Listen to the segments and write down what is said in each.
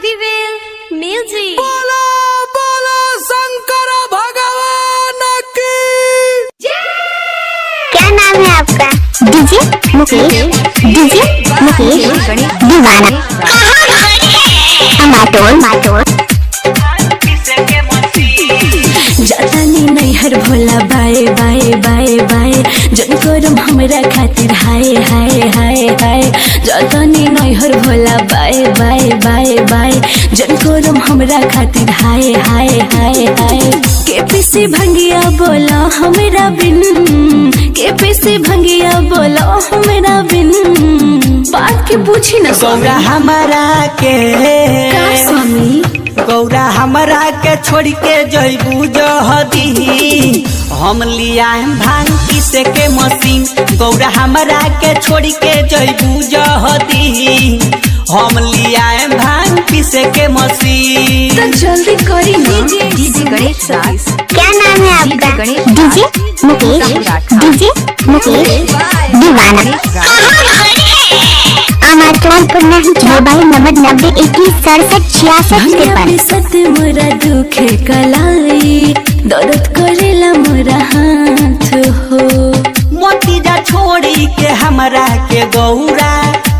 रिवेल music. बोलो बोलो शंकर भगवान की। क्या नाम है आपका? डीजे मुकेश। डीजे मुकेश दीवाना। माटोल जातानी नैहर भोला बाए बाए बाए बाए जन करम हमरा खातिर हाय हाय हाय हाय। जातानी नैहर भोला बाए बाए बाए बाए जन करम हमरा खातिर हाय हाय हाय हाय। के पीसी भंगिया बोला हमरा बिन, के पीसी भंगिया बोला हमरा बिन। बात के पूछी न गौरा हमारा के स्वामी, गौरा हमारा के छोड़ के जइबू जहदी हम लिया भांग पीसे के मशीन। गौरा हमारा के छोड़ के जइबू जहदी हम लिया भांग पीसे के मशीन। तो जल्दी करी ना। डीजे गणेश राज। क्या नाम है आपका? डीजे मुकेश। डीजे मुकेश दीवाना। Mobile number 9021676663। सत मोरा दुखे कलाई दर्द करेला मोरा हाथ हो। मोतीजा छोड़ी के हमरा के गौरा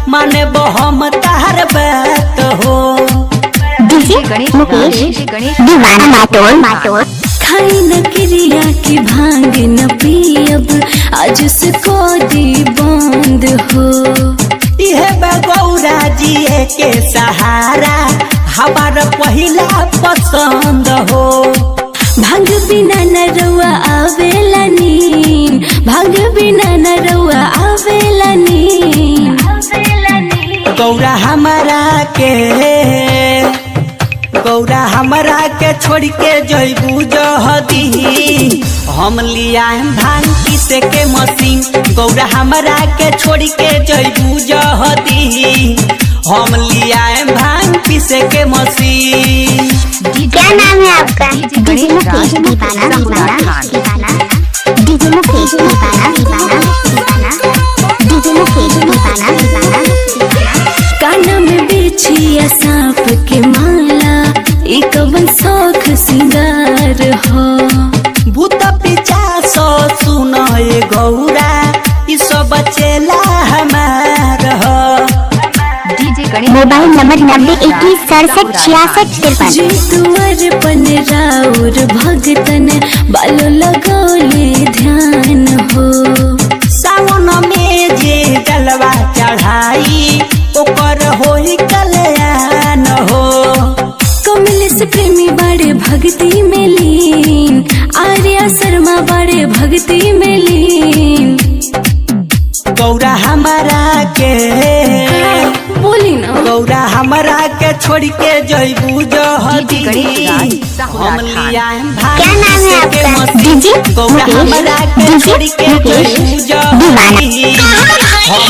माने हम तार बात हो। डीजे मुकेश दीवाना। माटोल खाई न क्रिया की भांग न पियब आज से कोदी बंद हो। इहे गौरा जी के सहारा हमारा पहिला पसंद हो। भांग बिना न रउआ आवेला नींद, भांग बिना न रउआ आवेला नींद। गौरा हमारा के छोड़ के जइबू जहदी हम लिया भांग पीसे के मशीन। गौरा हमारा के छोड़ के जइबू जहदी हम लिया भांग पीसे के मशीन। क्या नाम है आपका? डीजे मुकेश दीवाना। डीजे मुकेश दीवाना। डीजे मुकेश दीवाना। काना में बिछिया सांप के माला एक वन शौख सिंगार हो। भूत पिचास सुन गौरा ई सब चेला हमार हो। Mobile number 9021676663। जी तुअर पन राउर भगतन बालो लगौले ध्यान हो। सावन में जे जलवा चढ़ाई ओकर होई कल्याण हो। कमलेश प्रेमी बड़े भक्ति में लीन, आर्या शर्मा बड़े भक्ति में लीन। गौरा हमारा के बोली ना। गौरा हमारा के छोड़ के जइबू जहदी हम लिया क्या नाम है आपका? डीजे गौरा हमारा के छोड़ के जइबू जहदी दीवाना। हम